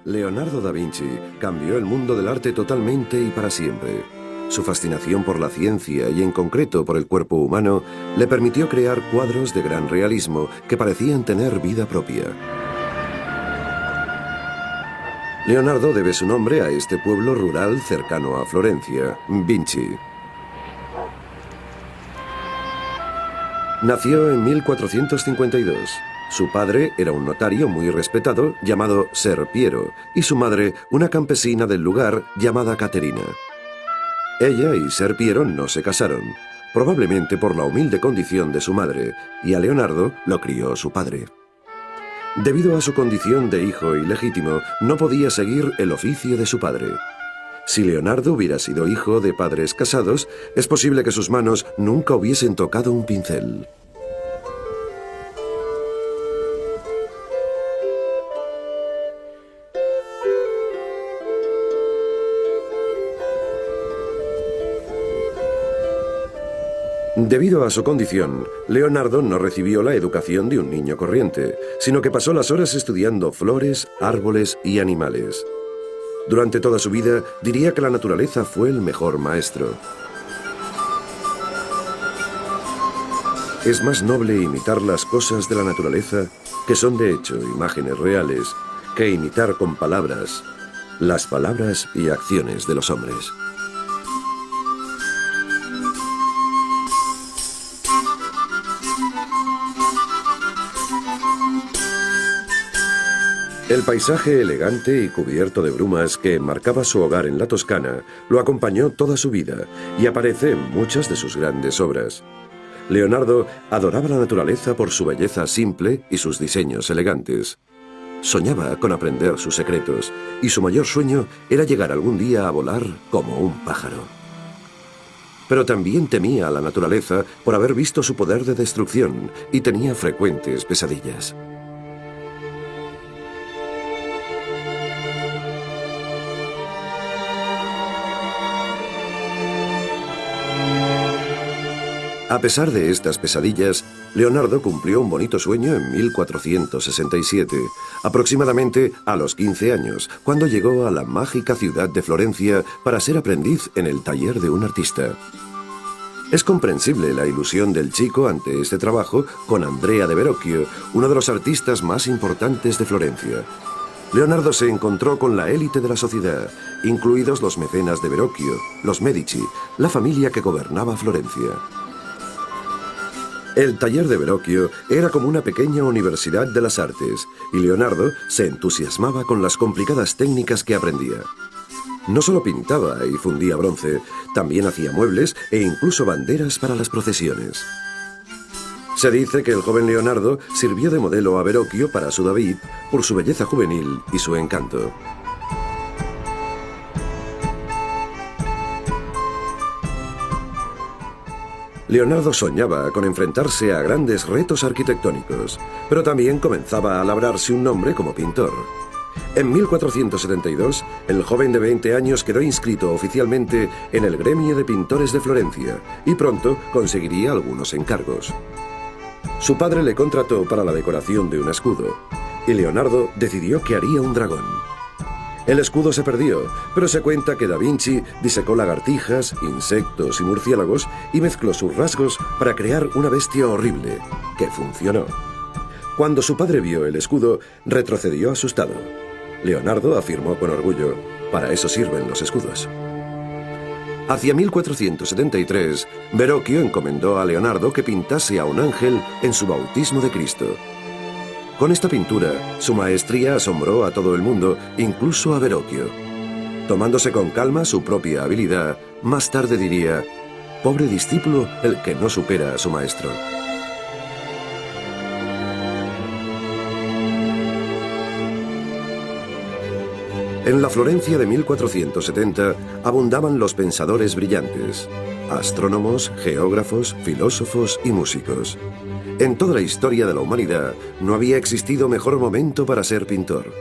Leonardo da Vinci cambió el mundo del arte totalmente y para siempre. Su fascinación por la ciencia y en concreto por el cuerpo humano le permitió crear cuadros de gran realismo que parecían tener vida propia. Leonardo debe su nombre a este pueblo rural cercano a Florencia, Vinci. Nació en 1452. Su padre era un notario muy respetado llamado Ser Piero y su madre una campesina del lugar llamada Caterina. Ella y Ser Piero no se casaron, probablemente por la humilde condición de su madre, y a Leonardo lo crió su padre. Debido a su condición de hijo ilegítimo, no podía seguir el oficio de su padre. Si Leonardo hubiera sido hijo de padres casados, es posible que sus manos nunca hubiesen tocado un pincel. Debido a su condición, Leonardo no recibió la educación de un niño corriente, sino que pasó las horas estudiando flores, árboles y animales. Durante toda su vida, diría que la naturaleza fue el mejor maestro. Es más noble imitar las cosas de la naturaleza, que son de hecho imágenes reales, que imitar con palabras las palabras y acciones de los hombres. El paisaje elegante y cubierto de brumas que enmarcaba su hogar en la Toscana lo acompañó toda su vida y aparece en muchas de sus grandes obras. Leonardo adoraba la naturaleza por su belleza simple y sus diseños elegantes. Soñaba con aprender sus secretos y su mayor sueño era llegar algún día a volar como un pájaro. Pero también temía a la naturaleza por haber visto su poder de destrucción y tenía frecuentes pesadillas. A pesar de estas pesadillas, Leonardo cumplió un bonito sueño en 1467, aproximadamente a los 15 años, cuando llegó a la mágica ciudad de Florencia para ser aprendiz en el taller de un artista. Es comprensible la ilusión del chico ante este trabajo con Andrea de Verrocchio, uno de los artistas más importantes de Florencia. Leonardo se encontró con la élite de la sociedad, incluidos los mecenas de Verrocchio, los Medici, la familia que gobernaba Florencia. El taller de Verrocchio era como una pequeña universidad de las artes, y Leonardo se entusiasmaba con las complicadas técnicas que aprendía. No solo pintaba y fundía bronce, también hacía muebles e incluso banderas para las procesiones. Se dice que el joven Leonardo sirvió de modelo a Verrocchio para su David por su belleza juvenil y su encanto. Leonardo soñaba con enfrentarse a grandes retos arquitectónicos, pero también comenzaba a labrarse un nombre como pintor. En 1472, el joven de 20 años quedó inscrito oficialmente en el gremio de pintores de Florencia y pronto conseguiría algunos encargos. Su padre le contrató para la decoración de un escudo, y Leonardo decidió que haría un dragón. El escudo se perdió, pero se cuenta que Da Vinci disecó lagartijas, insectos y murciélagos y mezcló sus rasgos para crear una bestia horrible, que funcionó. Cuando su padre vio el escudo, retrocedió asustado. Leonardo afirmó con orgullo: «Para eso sirven los escudos». Hacia 1473, Verrocchio encomendó a Leonardo que pintase a un ángel en su bautismo de Cristo. Con esta pintura, su maestría asombró a todo el mundo, incluso a Verrocchio. Tomándose con calma su propia habilidad, más tarde diría: «Pobre discípulo el que no supera a su maestro». En la Florencia de 1470 abundaban los pensadores brillantes, astrónomos, geógrafos, filósofos y músicos. En toda la historia de la humanidad no había existido mejor momento para ser pintor.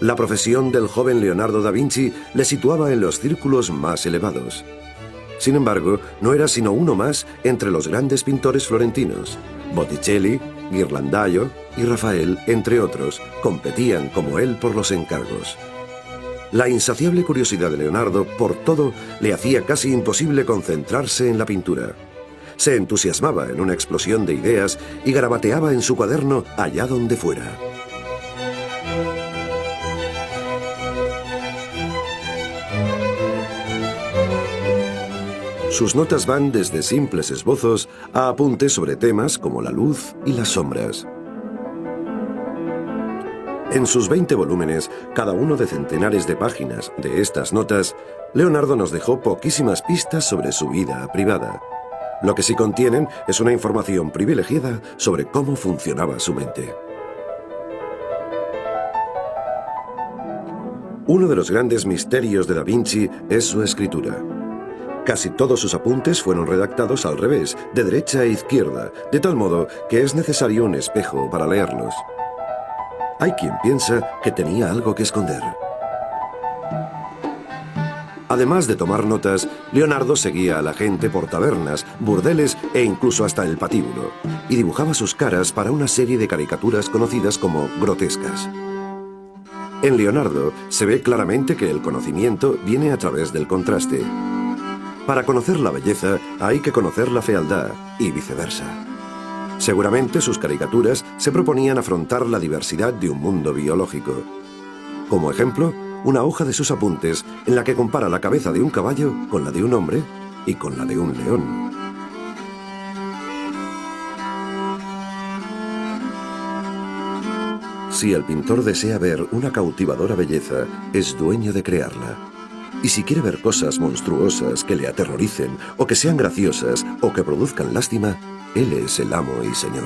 La profesión del joven Leonardo da Vinci le situaba en los círculos más elevados. Sin embargo, no era sino uno más entre los grandes pintores florentinos: Botticelli, Ghirlandaio y Rafael, entre otros, competían como él por los encargos. La insaciable curiosidad de Leonardo por todo le hacía casi imposible concentrarse en la pintura. Se entusiasmaba en una explosión de ideas y garabateaba en su cuaderno allá donde fuera. Sus notas van desde simples esbozos a apuntes sobre temas como la luz y las sombras. En sus 20 volúmenes, cada uno de centenares de páginas de estas notas, Leonardo nos dejó poquísimas pistas sobre su vida privada. Lo que sí contienen es una información privilegiada sobre cómo funcionaba su mente. Uno de los grandes misterios de Da Vinci es su escritura. Casi todos sus apuntes fueron redactados al revés, de derecha a izquierda, de tal modo que es necesario un espejo para leerlos. Hay quien piensa que tenía algo que esconder. Además de tomar notas, Leonardo seguía a la gente por tabernas, burdeles e incluso hasta el patíbulo, y dibujaba sus caras para una serie de caricaturas conocidas como grotescas. En Leonardo se ve claramente que el conocimiento viene a través del contraste. Para conocer la belleza hay que conocer la fealdad y viceversa. Seguramente sus caricaturas se proponían afrontar la diversidad de un mundo biológico. Como ejemplo, una hoja de sus apuntes en la que compara la cabeza de un caballo con la de un hombre y con la de un león. Si el pintor desea ver una cautivadora belleza, es dueño de crearla. Y si quiere ver cosas monstruosas que le aterroricen, o que sean graciosas, o que produzcan lástima, él es el amo y señor.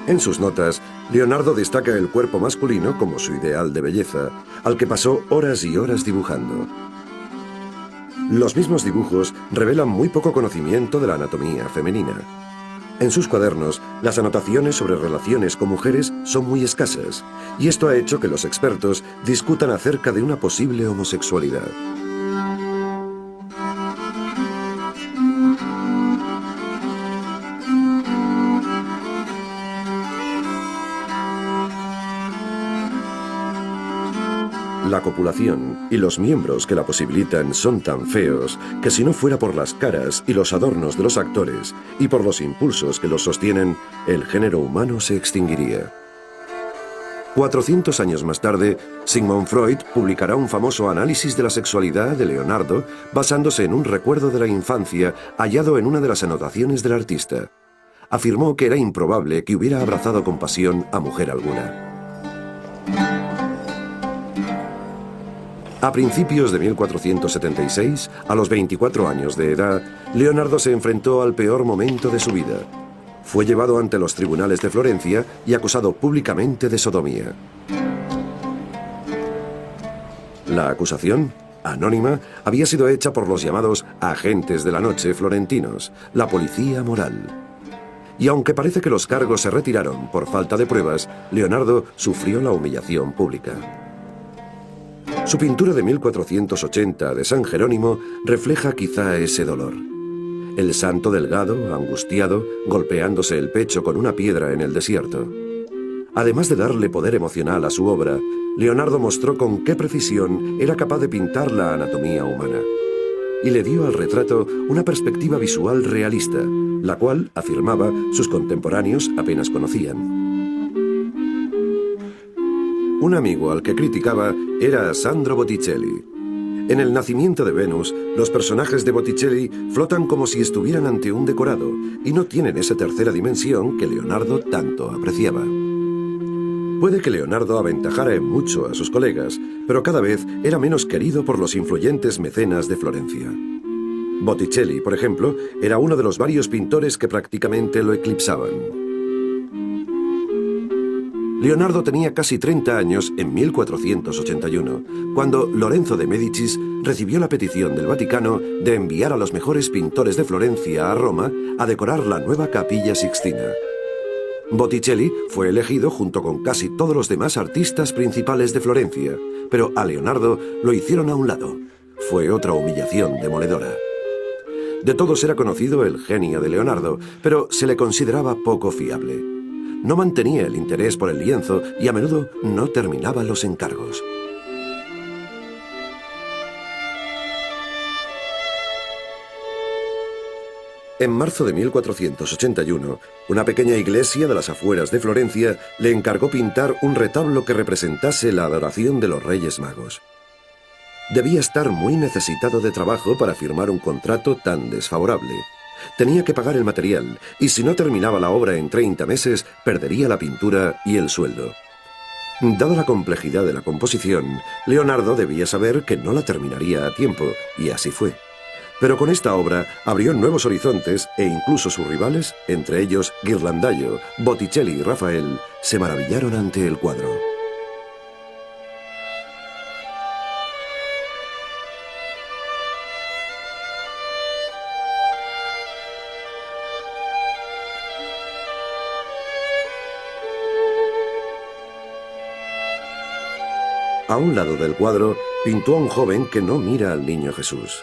En sus notas, Leonardo destaca el cuerpo masculino como su ideal de belleza, al que pasó horas y horas dibujando. Los mismos dibujos revelan muy poco conocimiento de la anatomía femenina. En sus cuadernos, las anotaciones sobre relaciones con mujeres son muy escasas, y esto ha hecho que los expertos discutan acerca de una posible homosexualidad. La copulación y los miembros que la posibilitan son tan feos que si no fuera por las caras y los adornos de los actores y por los impulsos que los sostienen, el género humano se extinguiría. 400 años más tarde, Sigmund Freud publicará un famoso análisis de la sexualidad de Leonardo basándose en un recuerdo de la infancia hallado en una de las anotaciones del artista. Afirmó que era improbable que hubiera abrazado con pasión a mujer alguna. A principios de 1476, a los 24 años de edad, Leonardo se enfrentó al peor momento de su vida. Fue llevado ante los tribunales de Florencia y acusado públicamente de sodomía. La acusación, anónima, había sido hecha por los llamados agentes de la noche florentinos, la policía moral. Y aunque parece que los cargos se retiraron por falta de pruebas, Leonardo sufrió la humillación pública. Su pintura de 1480 de San Jerónimo refleja quizá ese dolor. El santo delgado, angustiado, golpeándose el pecho con una piedra en el desierto. Además de darle poder emocional a su obra, Leonardo mostró con qué precisión era capaz de pintar la anatomía humana. Y le dio al retrato una perspectiva visual realista, la cual, afirmaba, sus contemporáneos apenas conocían. Un amigo al que criticaba era Sandro Botticelli. En El nacimiento de Venus, los personajes de Botticelli flotan como si estuvieran ante un decorado y no tienen esa tercera dimensión que Leonardo tanto apreciaba. Puede que Leonardo aventajara en mucho a sus colegas, pero cada vez era menos querido por los influyentes mecenas de Florencia. Botticelli, por ejemplo, era uno de los varios pintores que prácticamente lo eclipsaban. Leonardo tenía casi 30 años en 1481, cuando Lorenzo de Médicis recibió la petición del Vaticano de enviar a los mejores pintores de Florencia a Roma a decorar la nueva Capilla Sixtina. Botticelli fue elegido junto con casi todos los demás artistas principales de Florencia, pero a Leonardo lo hicieron a un lado. Fue otra humillación demoledora. De todos era conocido el genio de Leonardo, pero se le consideraba poco fiable. No mantenía el interés por el lienzo y a menudo no terminaba los encargos. En marzo de 1481, una pequeña iglesia de las afueras de Florencia le encargó pintar un retablo que representase la adoración de los Reyes Magos. Debía estar muy necesitado de trabajo para firmar un contrato tan desfavorable. Tenía que pagar el material, y si no terminaba la obra en 30 meses, perdería la pintura y el sueldo. Dada la complejidad de la composición, Leonardo debía saber que no la terminaría a tiempo, y así fue. Pero con esta obra abrió nuevos horizontes e incluso sus rivales, entre ellos Ghirlandaio, Botticelli y Rafael, se maravillaron ante el cuadro. A un lado del cuadro pintó a un joven que no mira al niño Jesús.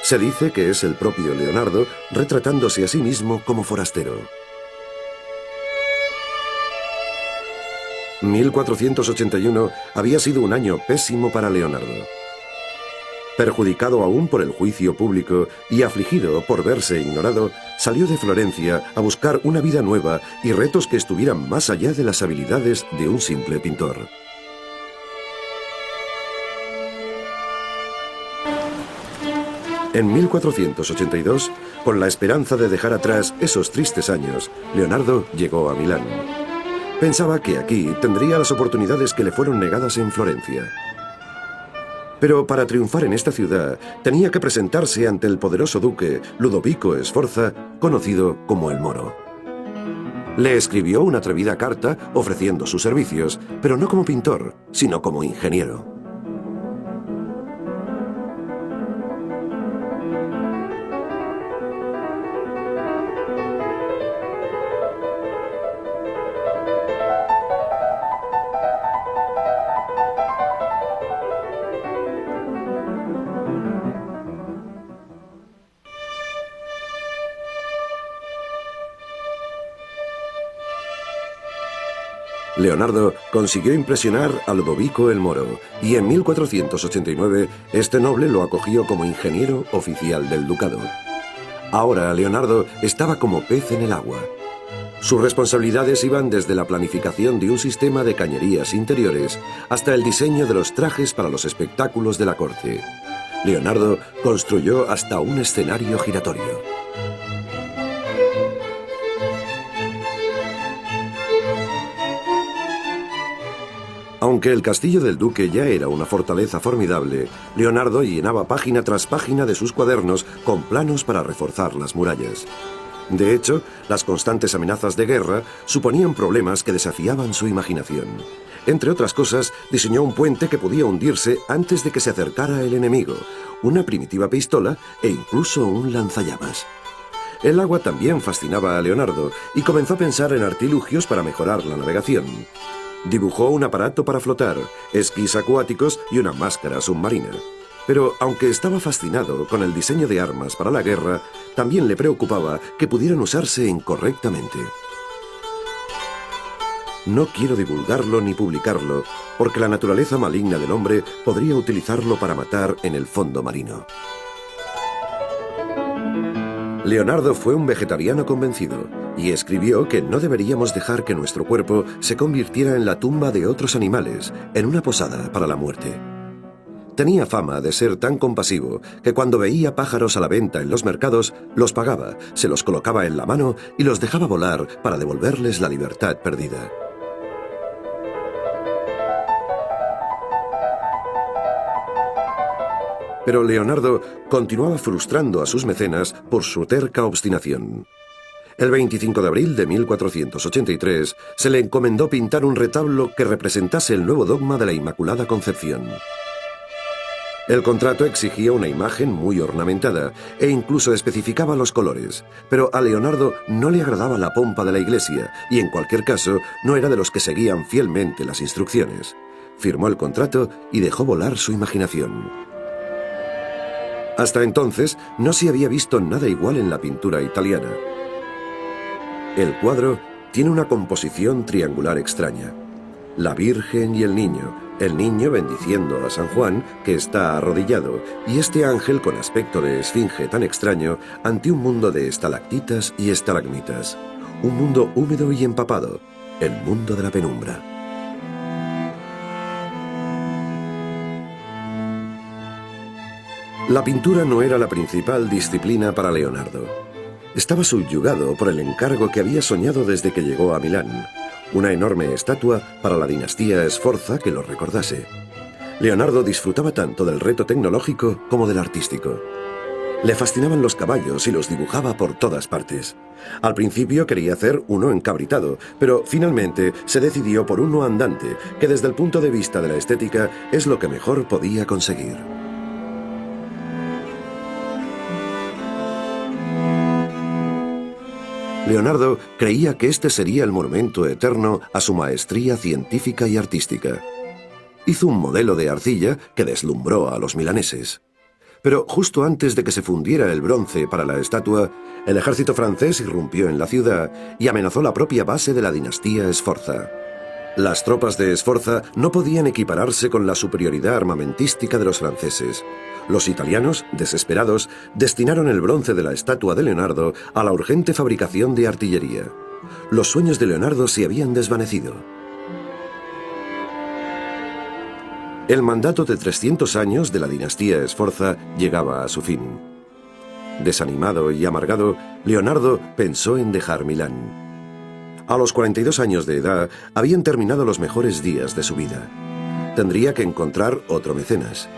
Se dice que es el propio Leonardo retratándose a sí mismo como forastero. 1481 había sido un año pésimo para Leonardo. Perjudicado aún por el juicio público y afligido por verse ignorado, salió de Florencia a buscar una vida nueva y retos que estuvieran más allá de las habilidades de un simple pintor. En 1482, con la esperanza de dejar atrás esos tristes años, Leonardo llegó a Milán. Pensaba que aquí tendría las oportunidades que le fueron negadas en Florencia. Pero para triunfar en esta ciudad, tenía que presentarse ante el poderoso duque Ludovico Sforza, conocido como el Moro. Le escribió una atrevida carta ofreciendo sus servicios, pero no como pintor, sino como ingeniero. Leonardo consiguió impresionar a Ludovico el Moro, y en 1489 este noble lo acogió como ingeniero oficial del ducado. Ahora Leonardo estaba como pez en el agua. Sus responsabilidades iban desde la planificación de un sistema de cañerías interiores hasta el diseño de los trajes para los espectáculos de la corte. Leonardo construyó hasta un escenario giratorio. Aunque el castillo del duque ya era una fortaleza formidable, Leonardo llenaba página tras página de sus cuadernos con planos para reforzar las murallas. De hecho, las constantes amenazas de guerra suponían problemas que desafiaban su imaginación. Entre otras cosas, diseñó un puente que podía hundirse antes de que se acercara el enemigo, una primitiva pistola e incluso un lanzallamas. El agua también fascinaba a Leonardo y comenzó a pensar en artilugios para mejorar la navegación. Dibujó un aparato para flotar, esquís acuáticos y una máscara submarina. Pero aunque estaba fascinado con el diseño de armas para la guerra, también le preocupaba que pudieran usarse incorrectamente. No quiero divulgarlo ni publicarlo, porque la naturaleza maligna del hombre podría utilizarlo para matar en el fondo marino. Leonardo fue un vegetariano convencido y escribió que no deberíamos dejar que nuestro cuerpo se convirtiera en la tumba de otros animales, en una posada para la muerte. Tenía fama de ser tan compasivo que cuando veía pájaros a la venta en los mercados, los pagaba, se los colocaba en la mano y los dejaba volar para devolverles la libertad perdida. Pero Leonardo continuaba frustrando a sus mecenas por su terca obstinación. El 25 de abril de 1483 se le encomendó pintar un retablo que representase el nuevo dogma de la Inmaculada Concepción. El contrato exigía una imagen muy ornamentada e incluso especificaba los colores, pero a Leonardo no le agradaba la pompa de la iglesia y en cualquier caso no era de los que seguían fielmente las instrucciones. Firmó el contrato y dejó volar su imaginación. Hasta entonces no se había visto nada igual en la pintura italiana. El cuadro tiene una composición triangular extraña. La Virgen y el niño bendiciendo a San Juan, que está arrodillado, y este ángel con aspecto de esfinge tan extraño ante un mundo de estalactitas y estalagmitas. Un mundo húmedo y empapado, el mundo de la penumbra. La pintura no era la principal disciplina para Leonardo. Estaba subyugado por el encargo que había soñado desde que llegó a Milán. Una enorme estatua para la dinastía Sforza que lo recordase. Leonardo disfrutaba tanto del reto tecnológico como del artístico. Le fascinaban los caballos y los dibujaba por todas partes. Al principio quería hacer uno encabritado, pero finalmente se decidió por uno andante, que desde el punto de vista de la estética es lo que mejor podía conseguir. Leonardo creía que este sería el monumento eterno a su maestría científica y artística. Hizo un modelo de arcilla que deslumbró a los milaneses. Pero justo antes de que se fundiera el bronce para la estatua, el ejército francés irrumpió en la ciudad y amenazó la propia base de la dinastía Sforza. Las tropas de Sforza no podían equipararse con la superioridad armamentística de los franceses. Los italianos, desesperados, destinaron el bronce de la estatua de Leonardo a la urgente fabricación de artillería. Los sueños de Leonardo se habían desvanecido. El mandato de 300 años de la dinastía Sforza llegaba a su fin. Desanimado y amargado, Leonardo pensó en dejar Milán. A los 42 años de edad habían terminado los mejores días de su vida. Tendría que encontrar otro mecenas.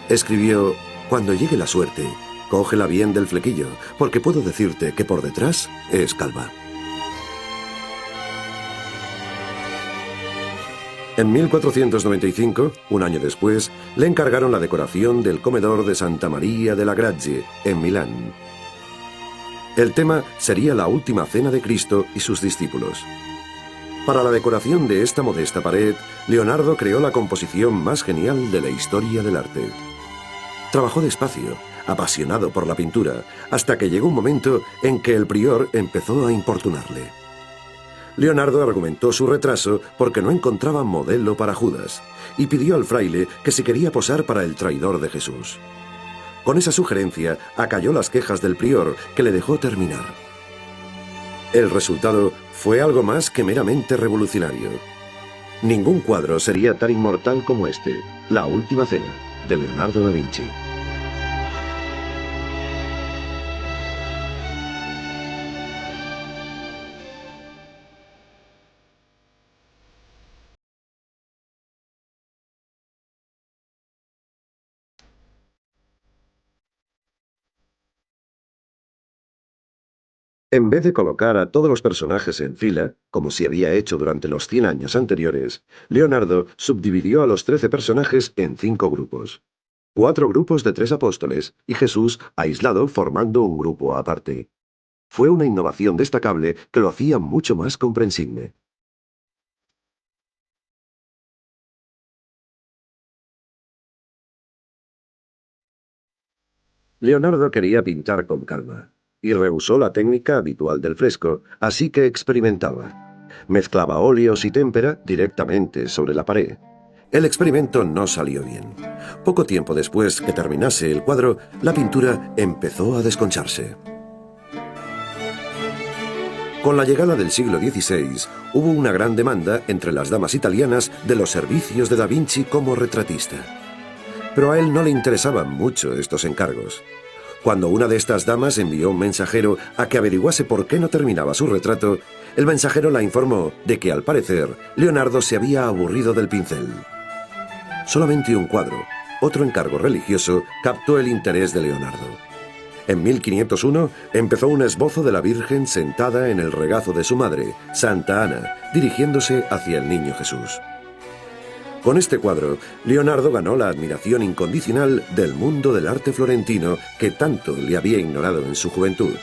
Escribió: «Cuando llegue la suerte, cógela bien del flequillo, porque puedo decirte que por detrás es calva». En 1495, un año después, le encargaron la decoración del comedor de Santa María della Grazie, en Milán. El tema sería la última cena de Cristo y sus discípulos. Para la decoración de esta modesta pared, Leonardo creó la composición más genial de la historia del arte. Trabajó despacio, apasionado por la pintura, hasta que llegó un momento en que el prior empezó a importunarle. Leonardo argumentó su retraso porque no encontraba modelo para Judas, y pidió al fraile que si quería posar para el traidor de Jesús. Con esa sugerencia acalló las quejas del prior, que le dejó terminar. El resultado fue algo más que meramente revolucionario. Ningún cuadro sería tan inmortal como este, La Última Cena, de Leonardo da Vinci. En vez de colocar a todos los personajes en fila, como se había hecho durante los 100 años anteriores, Leonardo subdividió a los 13 personajes en 5 grupos. 4 grupos de 3 apóstoles y Jesús aislado formando un grupo aparte. Fue una innovación destacable que lo hacía mucho más comprensible. Leonardo quería pintar con calma y rehusó la técnica habitual del fresco, así que experimentaba. Mezclaba óleos y témpera directamente sobre la pared. El experimento no salió bien. Poco tiempo después que terminase el cuadro, la pintura empezó a desconcharse. Con la llegada del siglo XVI, hubo una gran demanda entre las damas italianas de los servicios de Da Vinci como retratista. Pero a él no le interesaban mucho estos encargos. Cuando una de estas damas envió un mensajero a que averiguase por qué no terminaba su retrato, el mensajero la informó de que, al parecer, Leonardo se había aburrido del pincel. Solamente un cuadro, otro encargo religioso, captó el interés de Leonardo. En 1501 empezó un esbozo de la Virgen sentada en el regazo de su madre, Santa Ana, dirigiéndose hacia el Niño Jesús. Con este cuadro, Leonardo ganó la admiración incondicional del mundo del arte florentino que tanto le había ignorado en su juventud.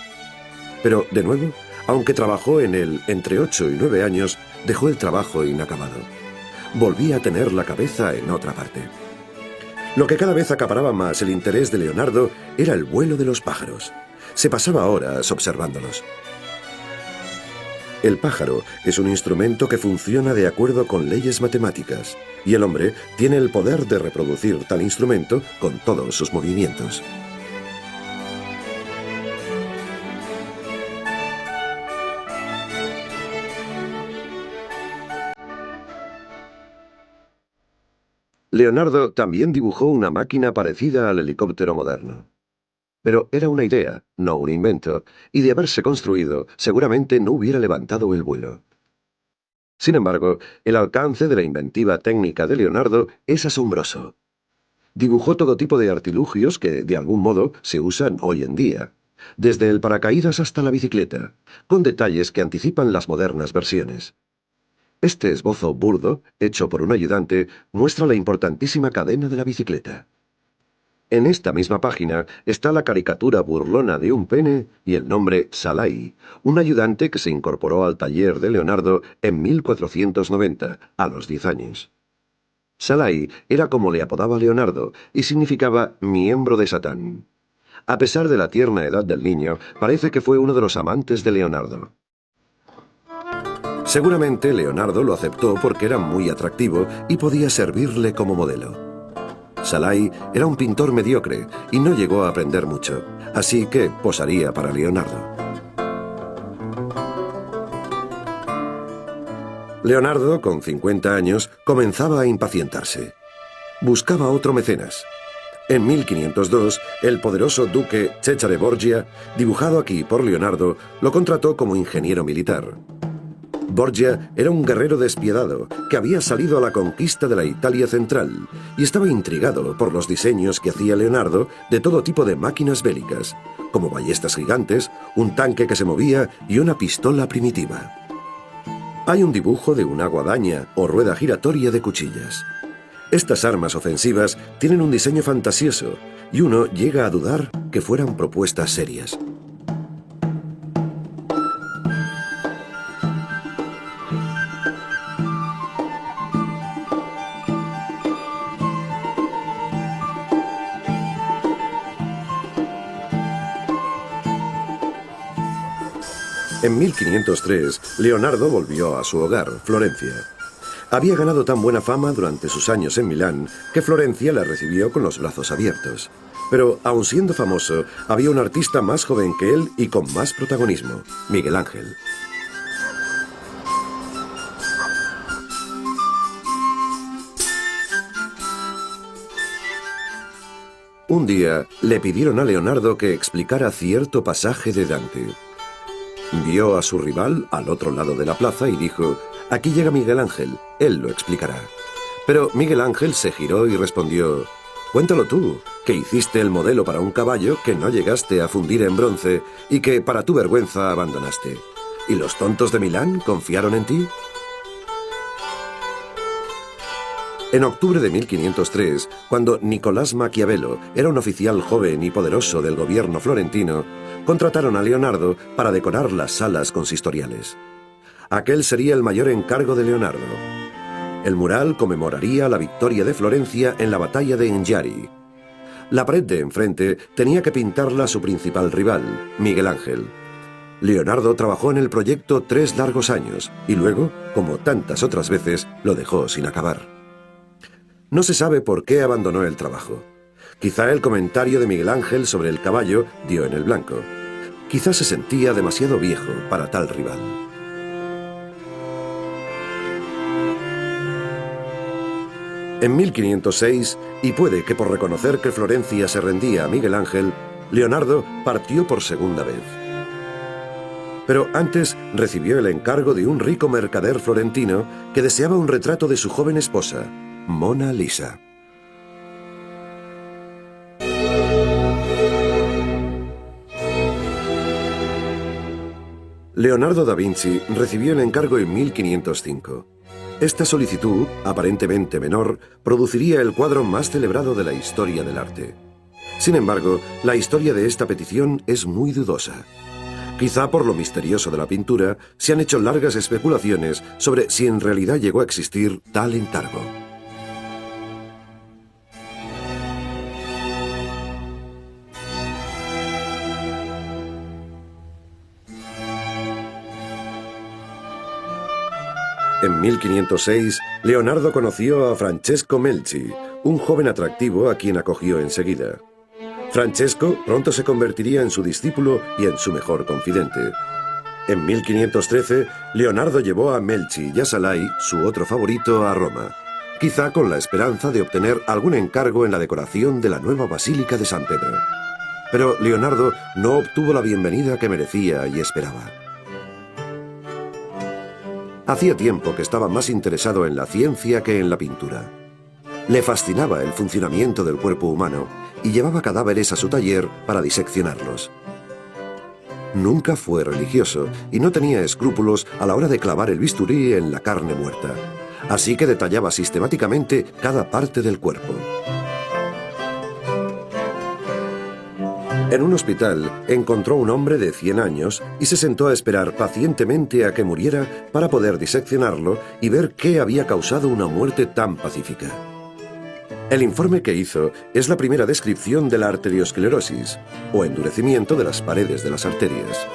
Pero, de nuevo, aunque trabajó en él entre 8 y 9 años, dejó el trabajo inacabado. Volvía a tener la cabeza en otra parte. Lo que cada vez acaparaba más el interés de Leonardo era el vuelo de los pájaros. Se pasaba horas observándolos. El pájaro es un instrumento que funciona de acuerdo con leyes matemáticas, y el hombre tiene el poder de reproducir tal instrumento con todos sus movimientos. Leonardo también dibujó una máquina parecida al helicóptero moderno. Pero era una idea, no un invento, y de haberse construido, seguramente no hubiera levantado el vuelo. Sin embargo, el alcance de la inventiva técnica de Leonardo es asombroso. Dibujó todo tipo de artilugios que, de algún modo, se usan hoy en día, desde el paracaídas hasta la bicicleta, con detalles que anticipan las modernas versiones. Este esbozo burdo, hecho por un ayudante, muestra la importantísima cadena de la bicicleta. En esta misma página está la caricatura burlona de un pene y el nombre Salai, un ayudante que se incorporó al taller de Leonardo en 1490, a los 10 años. Salai era como le apodaba Leonardo y significaba miembro de Satán. A pesar de la tierna edad del niño, parece que fue uno de los amantes de Leonardo. Seguramente Leonardo lo aceptó porque era muy atractivo y podía servirle como modelo. Salai era un pintor mediocre y no llegó a aprender mucho, así que posaría para Leonardo. Leonardo, con 50 años, comenzaba a impacientarse. Buscaba otro mecenas. En 1502, el poderoso duque Cesare Borgia, dibujado aquí por Leonardo, lo contrató como ingeniero militar. Borgia era un guerrero despiadado que había salido a la conquista de la Italia central y estaba intrigado por los diseños que hacía Leonardo de todo tipo de máquinas bélicas, como ballestas gigantes, un tanque que se movía y una pistola primitiva. Hay un dibujo de una guadaña o rueda giratoria de cuchillas. Estas armas ofensivas tienen un diseño fantasioso y uno llega a dudar que fueran propuestas serias. En 1503, Leonardo volvió a su hogar, Florencia. Había ganado tan buena fama durante sus años en Milán que Florencia la recibió con los brazos abiertos. Pero, aun siendo famoso, había un artista más joven que él y con más protagonismo, Miguel Ángel. Un día, le pidieron a Leonardo que explicara cierto pasaje de Dante. Vio a su rival al otro lado de la plaza y dijo: «Aquí llega Miguel Ángel, él lo explicará». Pero Miguel Ángel se giró y respondió: «Cuéntalo tú, que hiciste el modelo para un caballo que no llegaste a fundir en bronce y que para tu vergüenza abandonaste. ¿Y los tontos de Milán confiaron en ti?». En octubre de 1503, cuando Nicolás Maquiavelo era un oficial joven y poderoso del gobierno florentino, contrataron a Leonardo para decorar las salas consistoriales. Aquel sería el mayor encargo de Leonardo. El mural conmemoraría la victoria de Florencia en la batalla de Engiari. La pared de enfrente tenía que pintarla su principal rival, Miguel Ángel. Leonardo trabajó en el proyecto 3 largos años y luego, como tantas otras veces, lo dejó sin acabar. No se sabe por qué abandonó el trabajo. Quizá el comentario de Miguel Ángel sobre el caballo dio en el blanco. Quizá se sentía demasiado viejo para tal rival. En 1506, y puede que por reconocer que Florencia se rendía a Miguel Ángel, Leonardo partió por segunda vez. Pero antes recibió el encargo de un rico mercader florentino que deseaba un retrato de su joven esposa, Mona Lisa. Leonardo da Vinci recibió el encargo en 1505. Esta solicitud, aparentemente menor, produciría el cuadro más celebrado de la historia del arte. Sin embargo, la historia de esta petición es muy dudosa. Quizá por lo misterioso de la pintura, se han hecho largas especulaciones sobre si en realidad llegó a existir tal encargo. En 1506, Leonardo conoció a Francesco Melzi, un joven atractivo a quien acogió enseguida. Francesco pronto se convertiría en su discípulo y en su mejor confidente. En 1513, Leonardo llevó a Melzi y a Salai, su otro favorito, a Roma, quizá con la esperanza de obtener algún encargo en la decoración de la nueva Basílica de San Pedro. Pero Leonardo no obtuvo la bienvenida que merecía y esperaba. Hacía tiempo que estaba más interesado en la ciencia que en la pintura. Le fascinaba el funcionamiento del cuerpo humano y llevaba cadáveres a su taller para diseccionarlos. Nunca fue religioso y no tenía escrúpulos a la hora de clavar el bisturí en la carne muerta, así que detallaba sistemáticamente cada parte del cuerpo. En un hospital encontró un hombre de 100 años y se sentó a esperar pacientemente a que muriera para poder diseccionarlo y ver qué había causado una muerte tan pacífica. El informe que hizo es la primera descripción de la arteriosclerosis, o endurecimiento de las paredes de las arterias.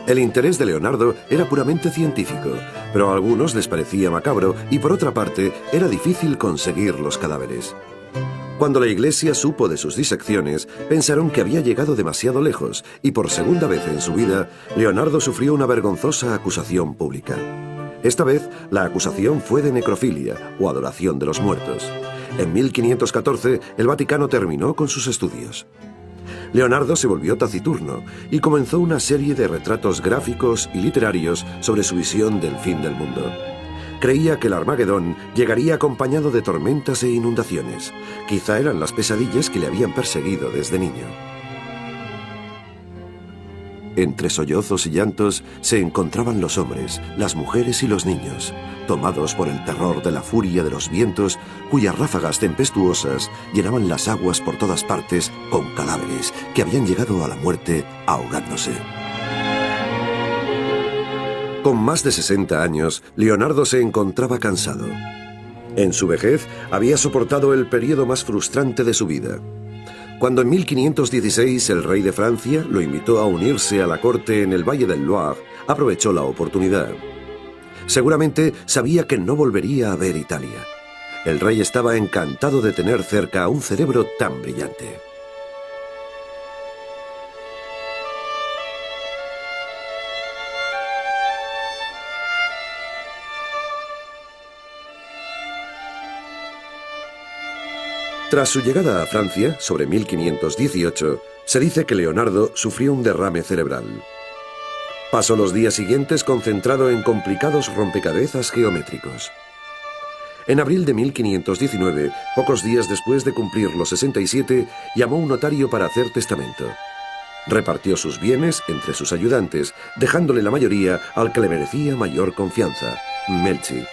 El interés de Leonardo era puramente científico, pero a algunos les parecía macabro y por otra parte era difícil conseguir los cadáveres. Cuando la iglesia supo de sus disecciones, pensaron que había llegado demasiado lejos y por segunda vez en su vida, Leonardo sufrió una vergonzosa acusación pública. Esta vez, la acusación fue de necrofilia o adoración de los muertos. En 1514, el Vaticano terminó con sus estudios. Leonardo se volvió taciturno y comenzó una serie de retratos gráficos y literarios sobre su visión del fin del mundo. Creía que el Armagedón llegaría acompañado de tormentas e inundaciones. Quizá eran las pesadillas que le habían perseguido desde niño. Entre sollozos y llantos se encontraban los hombres, las mujeres y los niños, tomados por el terror de la furia de los vientos, cuyas ráfagas tempestuosas llenaban las aguas por todas partes con cadáveres que habían llegado a la muerte ahogándose. Con más de 60 años, Leonardo se encontraba cansado. En su vejez había soportado el periodo más frustrante de su vida. Cuando en 1516 el rey de Francia lo invitó a unirse a la corte en el Valle del Loire, aprovechó la oportunidad. Seguramente sabía que no volvería a ver Italia. El rey estaba encantado de tener cerca a un cerebro tan brillante. Tras su llegada a Francia, sobre 1518, se dice que Leonardo sufrió un derrame cerebral. Pasó los días siguientes concentrado en complicados rompecabezas geométricos. En abril de 1519, pocos días después de cumplir los 67, llamó a un notario para hacer testamento. Repartió sus bienes entre sus ayudantes, dejándole la mayoría al que le merecía mayor confianza, Melzi.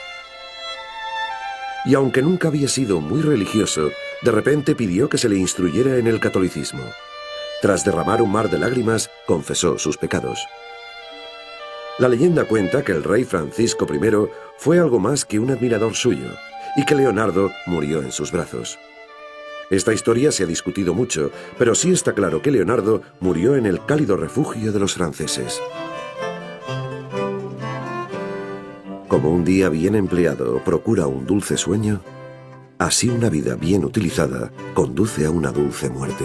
Y aunque nunca había sido muy religioso, de repente pidió que se le instruyera en el catolicismo. Tras derramar un mar de lágrimas, confesó sus pecados. La leyenda cuenta que el rey Francisco I fue algo más que un admirador suyo, y que Leonardo murió en sus brazos. Esta historia se ha discutido mucho, pero sí está claro que Leonardo murió en el cálido refugio de los franceses. Como un día bien empleado procura un dulce sueño, así una vida bien utilizada conduce a una dulce muerte.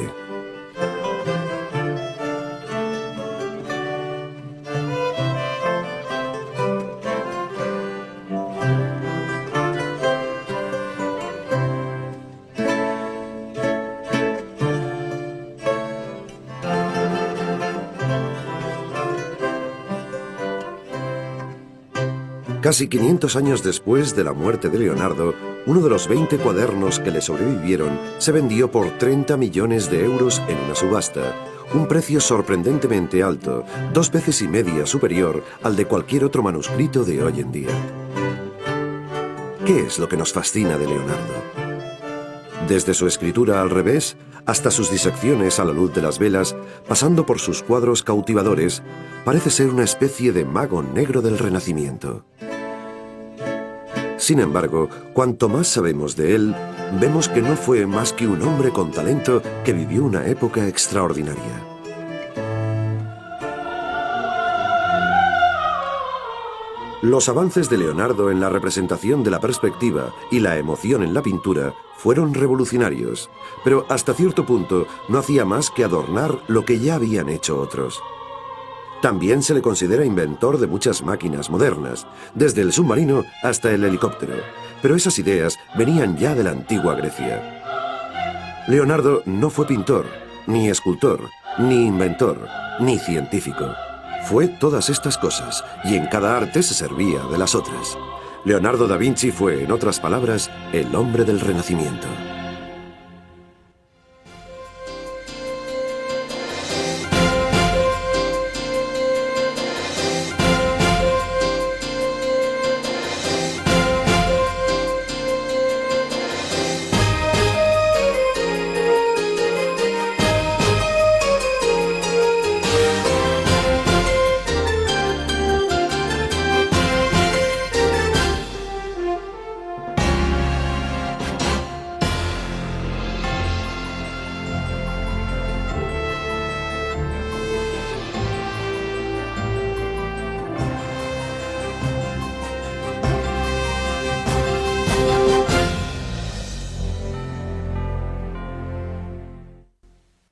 Casi 500 años después de la muerte de Leonardo, uno de los 20 cuadernos que le sobrevivieron se vendió por 30 millones de euros en una subasta, un precio sorprendentemente alto, 2 veces y media superior al de cualquier otro manuscrito de hoy en día. ¿Qué es lo que nos fascina de Leonardo? Desde su escritura al revés hasta sus disecciones a la luz de las velas, pasando por sus cuadros cautivadores, parece ser una especie de mago negro del Renacimiento. Sin embargo, cuanto más sabemos de él, vemos que no fue más que un hombre con talento que vivió una época extraordinaria. Los avances de Leonardo en la representación de la perspectiva y la emoción en la pintura fueron revolucionarios, pero hasta cierto punto no hacía más que adornar lo que ya habían hecho otros. También se le considera inventor de muchas máquinas modernas, desde el submarino hasta el helicóptero, pero esas ideas venían ya de la antigua Grecia. Leonardo no fue pintor, ni escultor, ni inventor, ni científico. Fue todas estas cosas, y en cada arte se servía de las otras. Leonardo da Vinci fue, en otras palabras, el hombre del Renacimiento.